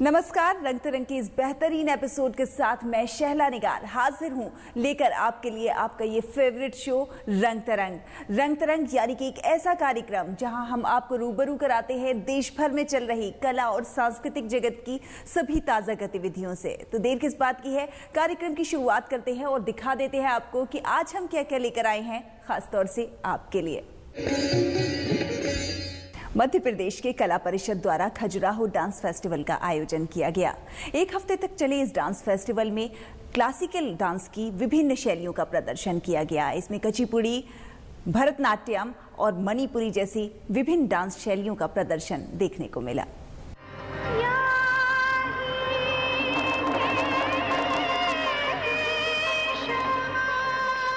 नमस्कार। रंग तरंग के इस बेहतरीन एपिसोड के साथ मैं शहला निगार हाजिर हूं लेकर आपके लिए आपका ये फेवरेट शो रंग तरंग। रंग तरंग यानी कि एक ऐसा कार्यक्रम जहां हम आपको रूबरू कराते हैं देश भर में चल रही कला और सांस्कृतिक जगत की सभी ताजा गतिविधियों से। तो देर किस बात की है, कार्यक्रम की शुरुआत करते हैं और दिखा देते हैं आपको कि आज हम क्या क्या लेकर आए हैं खासतौर से आपके लिए। मध्य प्रदेश के कला परिषद द्वारा खजुराहो डांस फेस्टिवल का आयोजन किया गया। एक हफ्ते तक चले इस डांस फेस्टिवल में क्लासिकल डांस की विभिन्न शैलियों का प्रदर्शन किया गया। इसमें कुचिपुड़ी, भरतनाट्यम और मणिपुरी जैसी विभिन्न डांस शैलियों का प्रदर्शन देखने को मिला।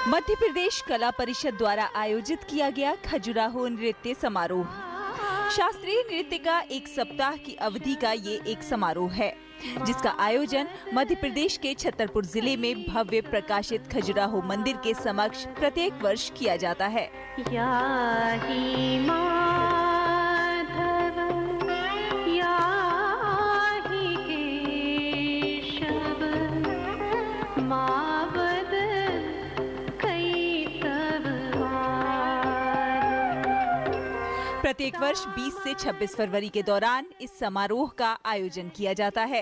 मध्य प्रदेश कला परिषद द्वारा आयोजित किया गया खजुराहो नृत्य समारोह। शास्त्रीय नृत्य का एक सप्ताह की अवधि का ये एक समारोह है, जिसका आयोजन मध्य प्रदेश के छतरपुर जिले में भव्य प्रकाशित खजुराहो मंदिर के समक्ष प्रत्येक वर्ष किया जाता है। प्रत्येक वर्ष 20 से 26 फरवरी के दौरान इस समारोह का आयोजन किया जाता है।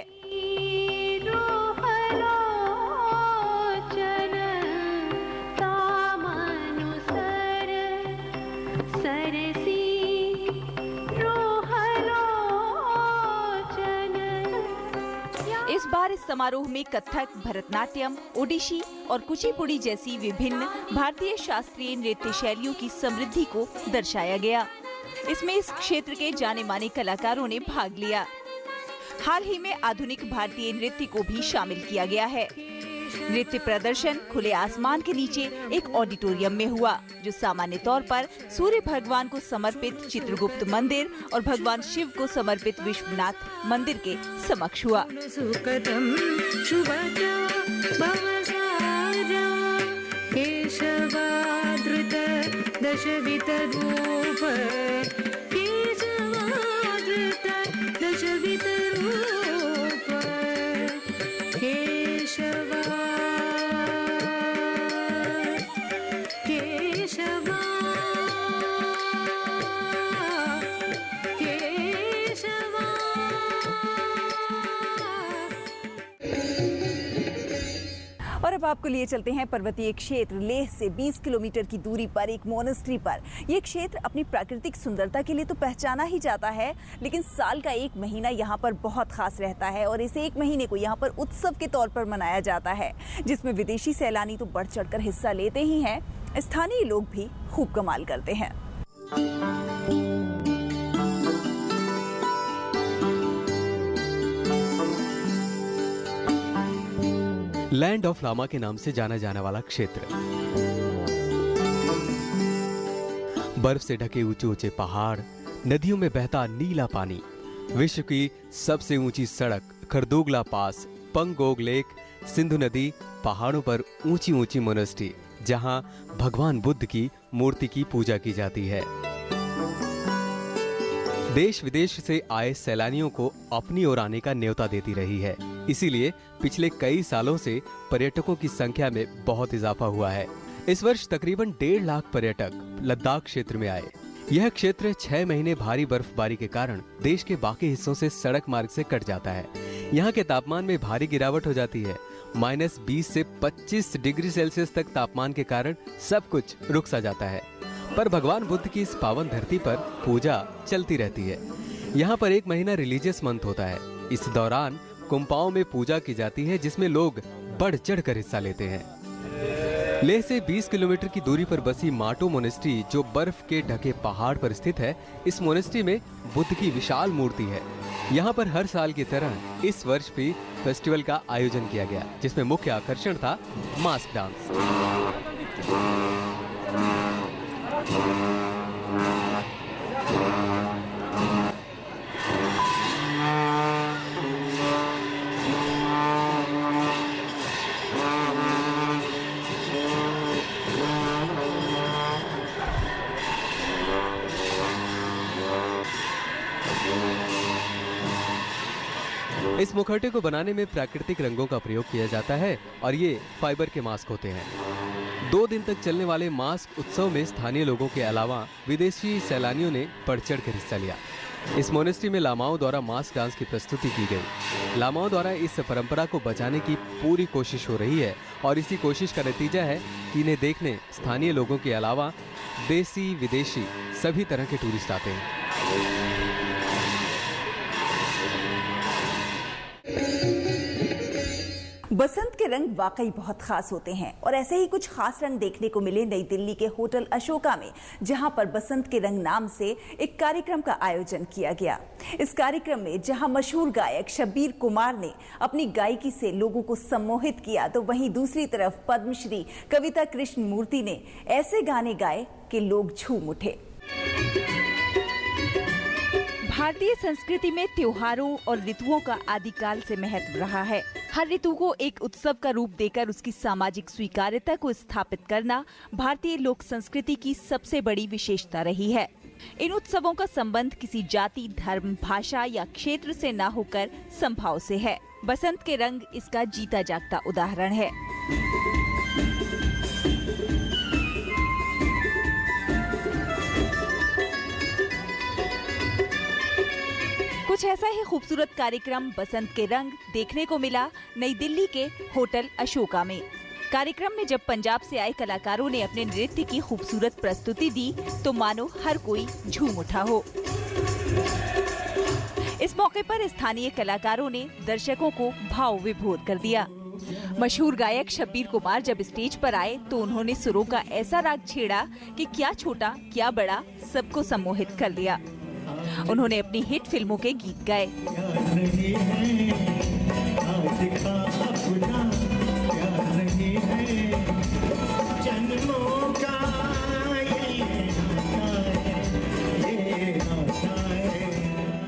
इस बार इस समारोह में कथक, भरतनाट्यम, ओडिशी और कुचिपुड़ी जैसी विभिन्न भारतीय शास्त्रीय नृत्य शैलियों की समृद्धि को दर्शाया गया। इसमें इस क्षेत्र के जाने माने कलाकारों ने भाग लिया। हाल ही में आधुनिक भारतीय नृत्य को भी शामिल किया गया है। नृत्य प्रदर्शन खुले आसमान के नीचे एक ऑडिटोरियम में हुआ, जो सामान्य तौर पर सूर्य भगवान को समर्पित चित्रगुप्त मंदिर और भगवान शिव को समर्पित विश्वनाथ मंदिर के समक्ष हुआ। और अब आपको लिए चलते हैं पर्वतीय क्षेत्र लेह से 20 किलोमीटर की दूरी पर एक मोनेस्ट्री पर। ये क्षेत्र अपनी प्राकृतिक सुंदरता के लिए तो पहचाना ही जाता है, लेकिन साल का एक महीना यहाँ पर बहुत खास रहता है और इस एक महीने को यहाँ पर उत्सव के तौर पर मनाया जाता है, जिसमें विदेशी सैलानी तो बढ़ चढ़कर हिस्सा लेते ही हैं, स्थानीय लोग भी खूब कमाल करते हैं। लैंड ऑफ लामा के नाम से जाना जाने वाला क्षेत्र, बर्फ से ढके ऊंचे ऊंचे पहाड़, नदियों में बहता नीला पानी, विश्व की सबसे ऊंची सड़क खरदोगला पास, पंगोग लेक, सिंधु नदी, पहाड़ों पर ऊंची ऊंची मोनेस्ट्री जहां भगवान बुद्ध की मूर्ति की पूजा की जाती है। देश विदेश से आए सैलानियों को अपनी ओर आने का न्योता देती रही है। इसीलिए पिछले कई सालों से पर्यटकों की संख्या में बहुत इजाफा हुआ है। इस वर्ष तकरीबन 1.5 लाख पर्यटक लद्दाख क्षेत्र में आए। यह क्षेत्र 6 महीने भारी बर्फबारी के कारण देश के बाकी हिस्सों से सड़क मार्ग से कट जाता है। यहाँ के तापमान में भारी गिरावट हो जाती है। -20 से 25 डिग्री सेल्सियस तक तापमान के कारण सब कुछ रुक सा जाता है। पर भगवान बुद्ध की इस पावन धरती पर पूजा चलती रहती है। यहाँ पर 1 महीना रिलीजियस मंथ होता है। इस दौरान कुंपाओं में पूजा की जाती है, जिसमें लोग बढ़ चढ़कर हिस्सा लेते हैं। लेह से 20 किलोमीटर की दूरी पर बसी माटो मोनेस्ट्री, जो बर्फ के ढके पहाड़ पर स्थित है, इस मोनेस्ट्री में बुद्ध की विशाल मूर्ति है। यहाँ पर हर साल की तरह इस वर्ष भी फेस्टिवल का आयोजन किया गया, जिसमें मुख्य आकर्षण था मास्क डांस। इस मुखौटे को बनाने में प्राकृतिक रंगों का प्रयोग किया जाता है और ये फाइबर के मास्क होते हैं। 2 दिन तक चलने वाले मास्क उत्सव में स्थानीय लोगों के अलावा विदेशी सैलानियों ने बढ़ चढ़ कर हिस्सा लिया। इस मोनेस्ट्री में लामाओं द्वारा मास्क डांस की प्रस्तुति की गई। लामाओं द्वारा इस परंपरा को बचाने की पूरी कोशिश हो रही है और इसी कोशिश का नतीजा है कि इन्हें देखने स्थानीय लोगों के अलावा देसी विदेशी सभी तरह के टूरिस्ट आते हैं। बसंत के रंग वाकई बहुत खास होते हैं और ऐसे ही कुछ खास रंग देखने को मिले नई दिल्ली के होटल अशोका में, जहां पर बसंत के रंग नाम से एक कार्यक्रम का आयोजन किया गया। इस कार्यक्रम में जहां मशहूर गायक शब्बीर कुमार ने अपनी गायकी से लोगों को सम्मोहित किया, तो वहीं दूसरी तरफ पद्मश्री कविता कृष्णमूर्ति ने ऐसे गाने गाए कि लोग झूम उठे। भारतीय संस्कृति में त्योहारों और ऋतुओं का आदिकाल से महत्व रहा है। हर ऋतु को एक उत्सव का रूप देकर उसकी सामाजिक स्वीकार्यता को स्थापित करना भारतीय लोक संस्कृति की सबसे बड़ी विशेषता रही है। इन उत्सवों का संबंध किसी जाति, धर्म, भाषा या क्षेत्र से न होकर समभाव से है। बसंत के रंग इसका जीता जागता उदाहरण है। कुछ ऐसा ही खूबसूरत कार्यक्रम बसंत के रंग देखने को मिला नई दिल्ली के होटल अशोका में। कार्यक्रम में जब पंजाब से आए कलाकारों ने अपने नृत्य की खूबसूरत प्रस्तुति दी तो मानो हर कोई झूम उठा हो। इस मौके पर स्थानीय कलाकारों ने दर्शकों को भाव विभोर कर दिया। मशहूर गायक शब्बीर कुमार जब स्टेज पर आए तो उन्होंने सुरों का ऐसा राग छेड़ा कि क्या छोटा क्या बड़ा सबको सम्मोहित कर दिया। उन्होंने अपनी हिट फिल्मों के गीत गाए।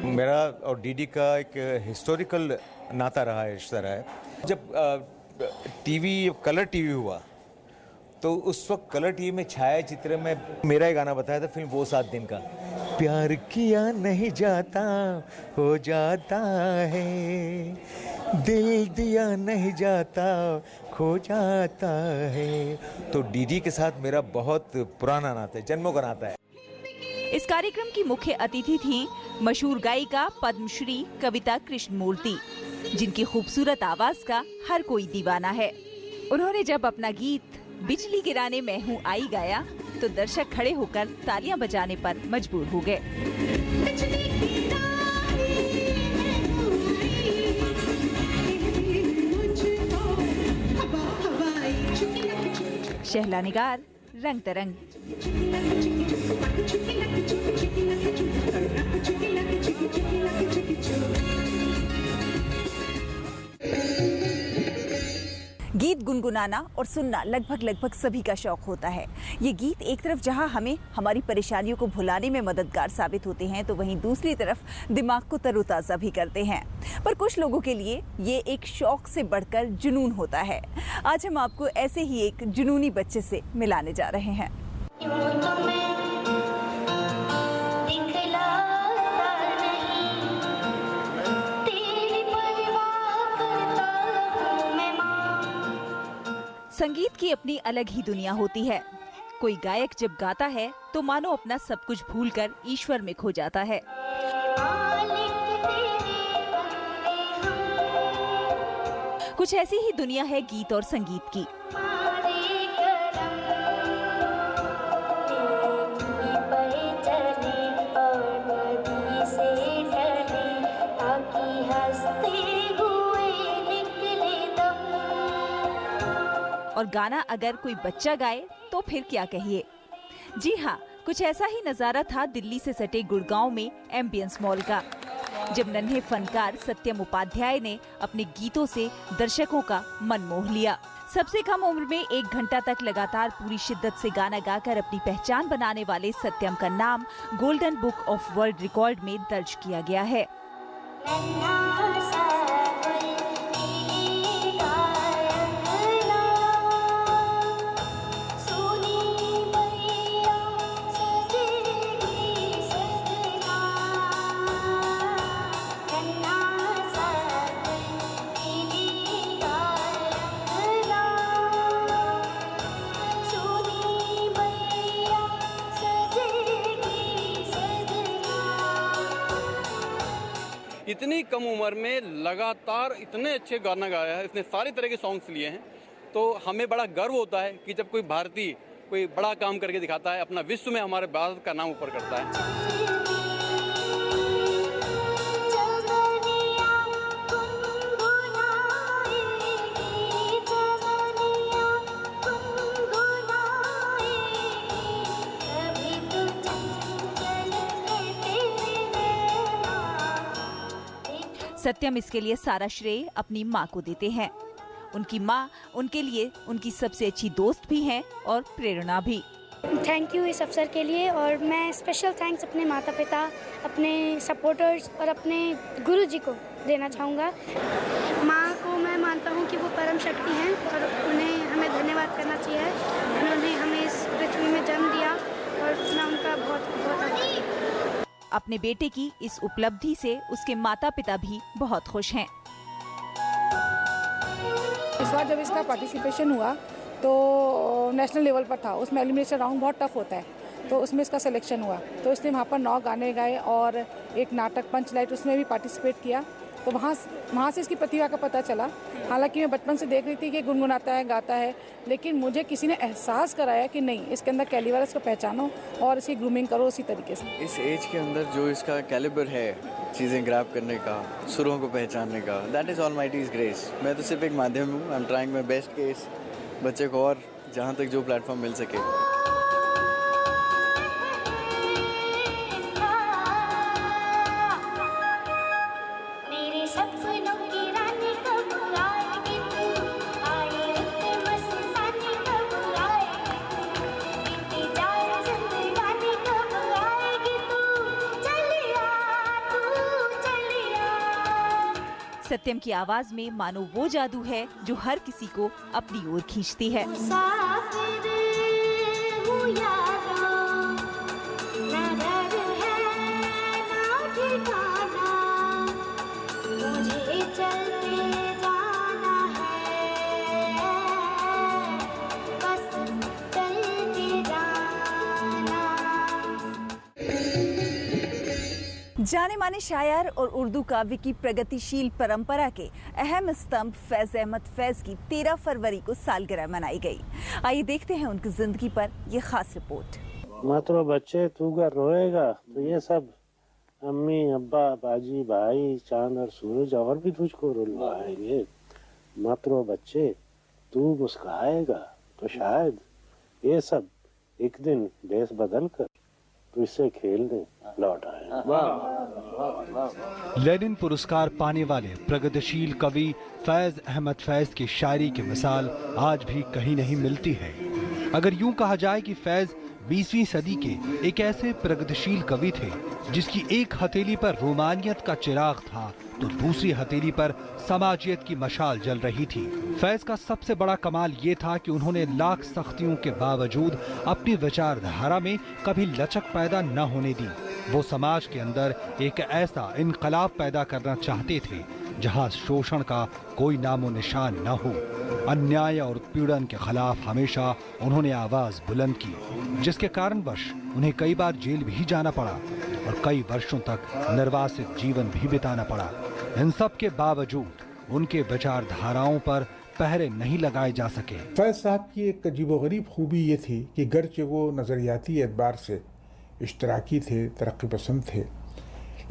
मेरा और डीडी का एक हिस्टोरिकल नाता रहा है, इस तरह है। जब टीवी कलर टीवी हुआ तो उस वक्त कलर टीवी में छायाचित्र में मेरा ही गाना बताया था, फिल्म वो 7 दिन का। प्यार किया नहीं जाता हो जाता है, दिल दिया नहीं जाता खो जाता है। तो डीडी के साथ मेरा बहुत पुराना नाता है, जन्मों का नाता है। इस कार्यक्रम की मुख्य अतिथि थी मशहूर गायिका पद्मश्री कविता कृष्णमूर्ति, जिनकी खूबसूरत आवाज का हर कोई दीवाना है। उन्होंने जब अपना गीत बिजली गिराने मैं हूँ आई गाया तो दर्शक खड़े होकर तालियां बजाने पर मजबूर हो गए। शहला निगार, रंग तरंग। गीत गुनगुनाना और सुनना लगभग सभी का शौक होता है। ये गीत एक तरफ जहां हमें हमारी परेशानियों को भुलाने में मददगार साबित होते हैं, तो वहीं दूसरी तरफ दिमाग को तरोताज़ा भी करते हैं। पर कुछ लोगों के लिए ये एक शौक से बढ़कर जुनून होता है। आज हम आपको ऐसे ही एक जुनूनी बच्चे से मिलाने जा रहे हैं। संगीत की अपनी अलग ही दुनिया होती है। कोई गायक जब गाता है तो मानो अपना सब कुछ भूलकर ईश्वर में खो जाता है। कुछ ऐसी ही दुनिया है गीत और संगीत की। और गाना अगर कोई बच्चा गाए तो फिर क्या कहिए। जी हाँ, कुछ ऐसा ही नजारा था दिल्ली से सटे गुड़गांव में एम्बियंस मॉल का, जब नन्हे फनकार सत्यम उपाध्याय ने अपने गीतों से दर्शकों का मन मोह लिया। सबसे कम उम्र में 1 घंटा तक लगातार पूरी शिद्दत से गाना गाकर अपनी पहचान बनाने वाले सत्यम का नाम golden book of world record में दर्ज किया गया है। इतनी कम उम्र में लगातार इतने अच्छे गाना गाया है, इसने सारे तरह के सॉन्ग्स लिए हैं। तो हमें बड़ा गर्व होता है कि जब कोई भारतीय कोई बड़ा काम करके दिखाता है, अपना विश्व में हमारे भारत का नाम ऊपर करता है। सत्यम इसके लिए सारा श्रेय अपनी माँ को देते हैं। उनकी माँ उनके लिए उनकी सबसे अच्छी दोस्त भी हैं और प्रेरणा भी। थैंक यू इस अवसर के लिए, और मैं स्पेशल थैंक्स अपने माता पिता, अपने सपोर्टर्स और अपने गुरु जी को देना चाहूँगा। माँ को मैं मानता हूँ कि वो परम शक्ति हैं और उन्हें हमें धन्यवाद करना चाहिए। उन्होंने हमें इस पृथ्वी में जन्म दिया और मैं उनका बहुत बहुत आभारी हूँ। अपने बेटे की इस उपलब्धि से उसके माता पिता भी बहुत खुश हैं। इस बार जब इसका पार्टिसिपेशन हुआ तो नेशनल लेवल पर था, उसमें एलिमिनेशन राउंड बहुत टफ होता है, तो उसमें इसका सिलेक्शन हुआ। तो इसने वहाँ पर 9 गाने गाए और एक नाटक पंच लाइट उसमें भी पार्टिसिपेट किया। तो वहाँ से इसकी प्रतिभा का पता चला। हालांकि मैं बचपन से देख रही थी कि गुनगुनाता है, गाता है, लेकिन मुझे किसी ने एहसास कराया कि नहीं, इसके अंदर कैलिबर, इसको पहचानो और इसकी ग्रूमिंग करो उसी तरीके से। इस एज के अंदर जो इसका कैलिबर है चीज़ें ग्रैब करने का, सुरों को पहचानने का, दैट इज़ ऑलमाइटीज़ ग्रेस। मैं तो सिर्फ एक माध्यम हूँ। I am trying my best के इस बच्चे को और जहाँ तक जो प्लेटफॉर्म मिल सके। सत्यम की आवाज में मानो वो जादू है जो हर किसी को अपनी ओर खींचती है। जाने माने शायर और उर्दू काव्य की प्रगतिशील परंपरा के अहम स्तंभ फैज अहमद फैज की 13 फरवरी को सालगिरह मनाई गई। आइए देखते हैं उनकी जिंदगी पर ये खास रिपोर्ट। मात्रो बच्चे तू अगर रोएगा तो ये सब अम्मी, अब्बा, बाजी, भाई, चांद और सूरज और भी तुझको रुलवाएंगे। मात्रो बच्चे तू मुस्कुराएगा तो शायद ये सब एक दिन देश बदल कर तो इससे खेलने लौट आए। लेनिन पुरस्कार पाने वाले प्रगतिशील कवि फैज अहमद फैज की शायरी की मिसाल आज भी कहीं नहीं मिलती है। अगर यूं कहा जाए कि फैज 20वीं सदी के एक ऐसे प्रगतिशील कवि थे जिसकी एक हथेली पर रोमानियत का चिराग था तो दूसरी हथेली पर समाजियत की मशाल जल रही थी। फैज का सबसे बड़ा कमाल ये था कि उन्होंने लाख सख्तियों के बावजूद अपनी विचारधारा में कभी लचक पैदा न होने दी। वो समाज के अंदर एक ऐसा इनकलाब पैदा करना चाहते थे जहां शोषण का कोई नामो निशान न हो। अन्याय और उत्पीड़न के खिलाफ हमेशा उन्होंने आवाज बुलंद की, जिसके कारणवश उन्हें कई बार जेल भी जाना पड़ा और कई वर्षों तक निर्वासित जीवन भी बिताना पड़ा। इन सब के बावजूद उनके विचारधाराओं पर पहरे नहीं लगाए जा सके। फैज साहब की एक अजीबोगरीब खूबी ये थी कि गर्चे वो नज़रियाती एतबार से इश्तराकी थे, तरक्की पसंद थे,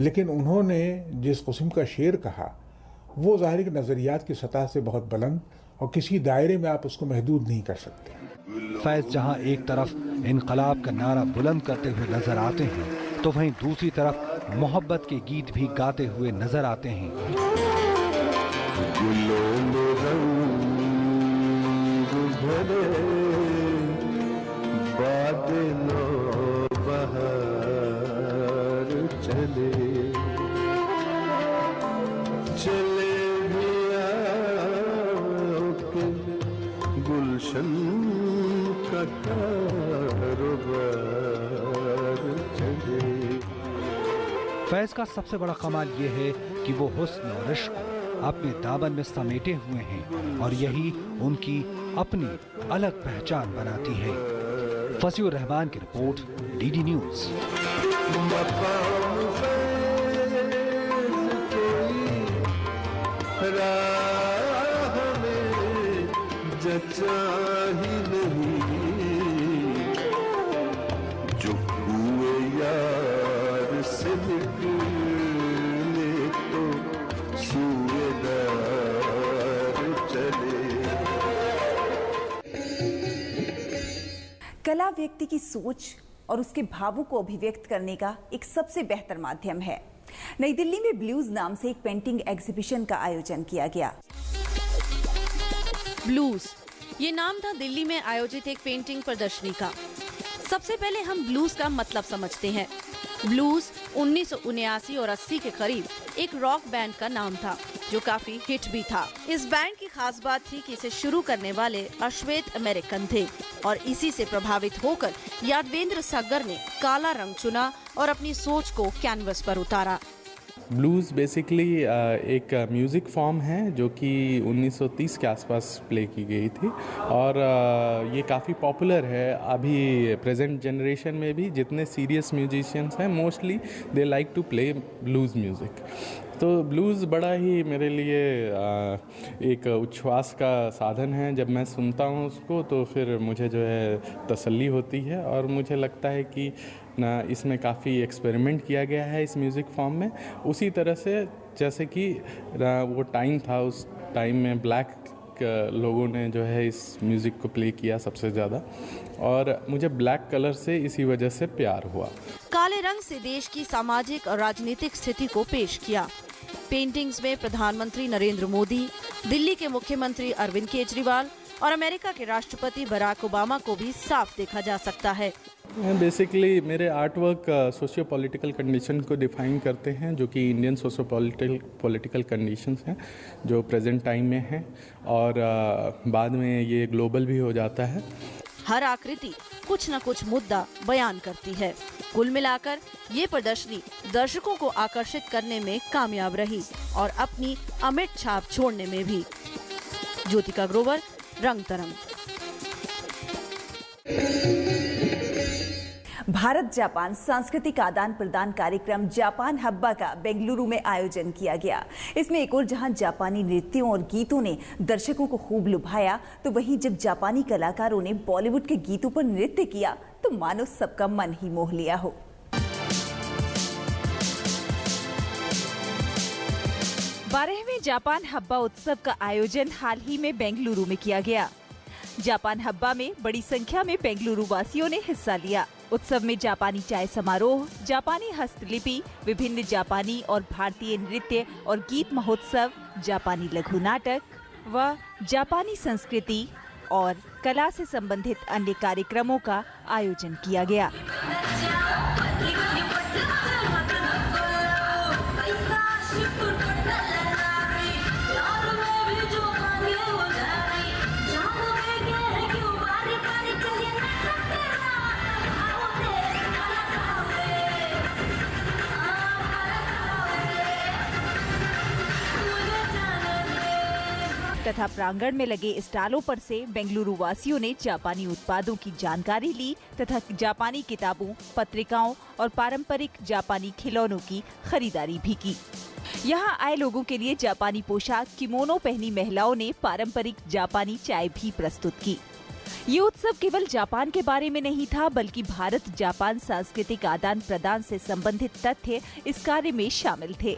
लेकिन उन्होंने जिस किस्म का शेर कहा वो ज़ाहिर नज़रियात की सतह से बहुत बुलंद और किसी दायरे में आप उसको महदूद नहीं कर सकते। फैज जहां एक तरफ इनकलाब का नारा बुलंद करते हुए नजर आते हैं तो वहीं दूसरी तरफ मोहब्बत के गीत भी गाते हुए नजर आते हैं। गुलशन का फैज का सबसे बड़ा कमाल ये है कि वो हुस्न और इश्क अपने दामन में समेटे हुए हैं और यही उनकी अपनी अलग पहचान बनाती है। फसीउर रहमान की रिपोर्ट, डीडी न्यूज़। जरा हमें जचा ही नहीं, जो हुए यार से निकले तो सूएदार चले। कला व्यक्ति की सोच और उसके भावों को अभिव्यक्त करने का एक सबसे बेहतर माध्यम है। नई दिल्ली में ब्लूज नाम से एक पेंटिंग एग्जीबिशन का आयोजन किया गया। ब्लूज, ये नाम था दिल्ली में आयोजित एक पेंटिंग प्रदर्शनी का। सबसे पहले हम ब्लूज का मतलब समझते हैं। ब्लूज 1979 और 80 के करीब एक रॉक बैंड का नाम था जो काफी हिट भी था। इस बैंड की खास बात थी कि इसे शुरू करने वाले अश्वेत अमेरिकन थे और इसी से प्रभावित होकर यादवेंद्र सगर ने काला रंग चुना और अपनी सोच को कैनवस पर उतारा। ब्लूज़ बेसिकली एक म्यूज़िक फॉर्म है जो कि 1930 के आसपास प्ले की गई थी और ये काफ़ी पॉपुलर है अभी प्रेजेंट जनरेशन में भी। जितने सीरियस म्यूजिशियंस हैं mostly they like to play blues music. तो ब्लूज़ बड़ा ही मेरे लिए एक उच्छ्वास का साधन है। जब मैं सुनता हूँ उसको तो फिर मुझे जो है तसल्ली होती है और मुझे लगता है कि ना इसमें काफ़ी एक्सपेरिमेंट किया गया है इस म्यूज़िक फॉर्म में। उसी तरह से जैसे कि वो टाइम था, उस टाइम में ब्लैक लोगों ने जो है इस म्यूज़िक को प्ले किया सबसे ज़्यादा और मुझे ब्लैक कलर से इसी वजह से प्यार हुआ। काले रंग से देश की सामाजिक और राजनीतिक स्थिति को पेश किया। पेंटिंग्स में प्रधानमंत्री नरेंद्र मोदी, दिल्ली के मुख्यमंत्री अरविंद केजरीवाल और अमेरिका के राष्ट्रपति बराक ओबामा को भी साफ देखा जा सकता है। बेसिकली मेरे art work socio political condition को डिफाइन करते हैं जो कि इंडियन सोशियो पॉलिटिकल कंडीशंस हैं जो प्रेजेंट टाइम में हैं और बाद में ये ग्लोबल भी हो जाता है। हर आकृति कुछ न कुछ मुद्दा बयान करती है। कुल मिलाकर ये प्रदर्शनी दर्शकों को आकर्षित करने में कामयाब रही और अपनी अमिट छाप छोड़ने में भी। ज्योतिका ग्रोवर, रंग तरंग। भारत जापान सांस्कृतिक आदान प्रदान कार्यक्रम जापान हब्बा का बेंगलुरु में आयोजन किया गया। इसमें एक और जहां जापानी नृत्यों और गीतों ने दर्शकों को खूब लुभाया, तो वहीं जब जापानी कलाकारों ने बॉलीवुड के गीतों पर नृत्य किया तो मानो सबका मन ही मोह लिया हो। बारहवें जापान हब्बा उत्सव का आयोजन हाल ही में बेंगलुरु में किया गया। जापान हब्बा में बड़ी संख्या में बेंगलुरु वासियों ने हिस्सा लिया। उत्सव में जापानी चाय समारोह, जापानी हस्तलिपि, विभिन्न जापानी और भारतीय नृत्य और गीत महोत्सव, जापानी लघु नाटक व जापानी संस्कृति और कला से संबंधित अन्य कार्यक्रमों का आयोजन किया गया। तथा प्रांगण में लगे स्टॉलों पर से बेंगलुरु वासियों ने जापानी उत्पादों की जानकारी ली तथा जापानी किताबों, पत्रिकाओं और पारंपरिक जापानी खिलौनों की खरीदारी भी की। यहाँ आए लोगों के लिए जापानी पोशाक, किमोनो पहनी महिलाओं ने पारंपरिक जापानी चाय भी प्रस्तुत की। ये उत्सव केवल जापान के बारे में नहीं था, बल्कि भारत जापान सांस्कृतिक आदान प्रदान से संबंधित तथ्य इस कार्य में शामिल थे।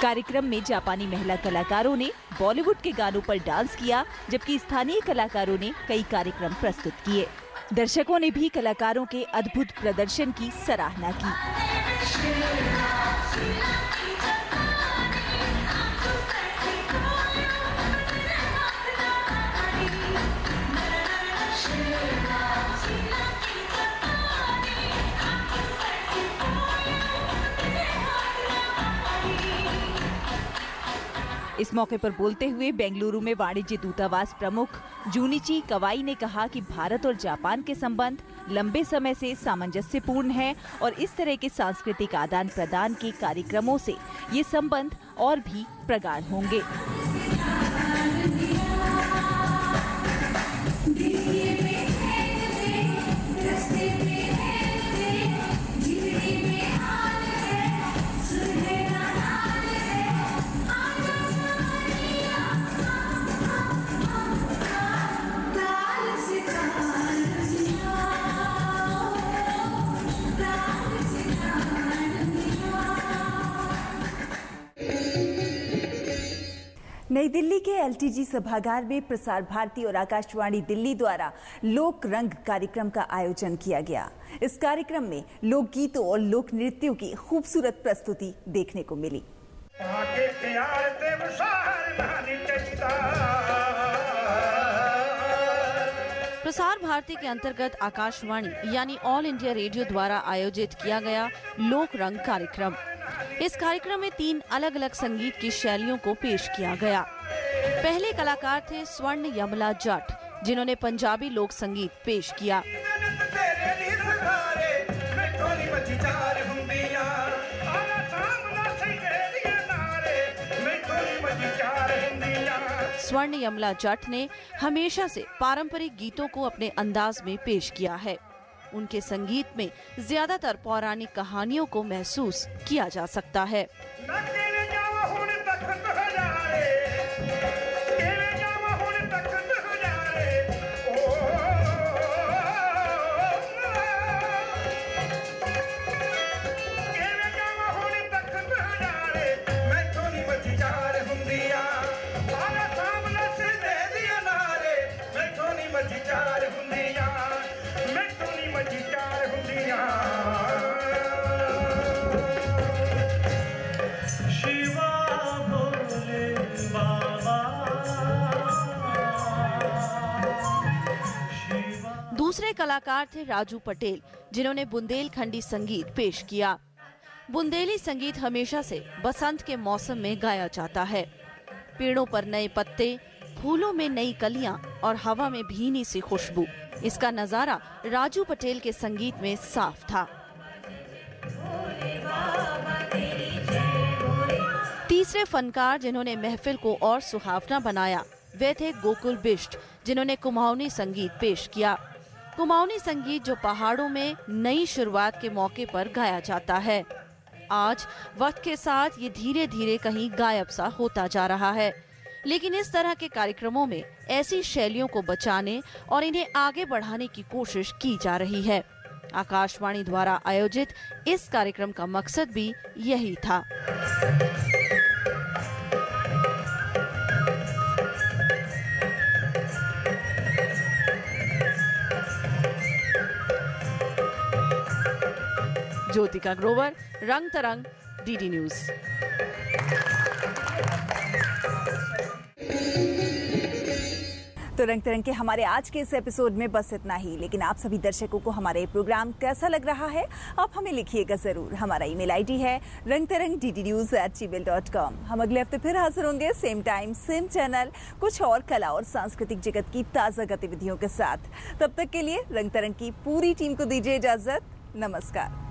कार्यक्रम में जापानी महिला कलाकारों ने बॉलीवुड के गानों पर डांस किया, जबकि स्थानीय कलाकारों ने कई कार्यक्रम प्रस्तुत किए। दर्शकों ने भी कलाकारों के अद्भुत प्रदर्शन की सराहना की। इस मौके पर बोलते हुए बेंगलुरु में वाणिज्य दूतावास प्रमुख जूनिची कवाई ने कहा कि भारत और जापान के संबंध लंबे समय से सामंजस्यपूर्ण है और इस तरह के सांस्कृतिक आदान प्रदान के कार्यक्रमों से ये संबंध और भी प्रगाढ़ होंगे। नई दिल्ली के LTG सभागार में प्रसार भारती और आकाशवाणी दिल्ली द्वारा लोक रंग कार्यक्रम का आयोजन किया गया। इस कार्यक्रम में लोकगीतों और लोक नृत्यों की खूबसूरत प्रस्तुति देखने को मिली। प्रसार भारती के अंतर्गत आकाशवाणी यानी ऑल इंडिया रेडियो द्वारा आयोजित किया गया लोक रंग कार्यक्रम। इस कार्यक्रम में 3 अलग अलग संगीत की शैलियों को पेश किया गया। पहले कलाकार थे स्वर्ण यमला जट, जिन्होंने पंजाबी लोक संगीत पेश किया। स्वर्ण यमला जट ने हमेशा से पारंपरिक गीतों को अपने अंदाज में पेश किया है। उनके संगीत में ज्यादातर पौराणिक कहानियों को महसूस किया जा सकता है। दूसरे कलाकार थे राजू पटेल, जिन्होंने बुंदेलखंडी संगीत पेश किया। बुंदेली संगीत हमेशा से बसंत के मौसम में गाया जाता है। पेड़ों पर नए पत्ते, फूलों में नई कलियां और हवा में भीनी सी खुशबू, इसका नजारा राजू पटेल के संगीत में साफ था। तीसरे फनकार जिन्होंने महफिल को और सुहावना बनाया, वे थे गोकुल बिष्ट, जिन्होंने कुमाऊनी संगीत पेश किया। कुमाऊनी संगीत जो पहाड़ों में नई शुरुआत के मौके पर गाया जाता है। आज वक्त के साथ ये धीरे धीरे कहीं गायब सा होता जा रहा है, लेकिन इस तरह के कार्यक्रमों में ऐसी शैलियों को बचाने और इन्हें आगे बढ़ाने की कोशिश की जा रही है। आकाशवाणी द्वारा आयोजित इस कार्यक्रम का मकसद भी यही था। ज्योतिका ग्रोवर, रंग तरंग, DD न्यूज। तो रंग तरंग के हमारे आज के इस एपिसोड में बस इतना ही, लेकिन आप सभी दर्शकों को हमारा ये प्रोग्राम कैसा लग रहा है आप हमें लिखिएगा जरूर। हमारा ईमेल ID है rangtarang@ddnews.com। हम अगले हफ्ते फिर हाजिर होंगे, सेम टाइम सेम चैनल, कुछ और कला और सांस्कृतिक जगत की ताज़ा गतिविधियों के साथ। तब तक के लिए रंग तरंग की पूरी टीम को दीजिए इजाजत। नमस्कार।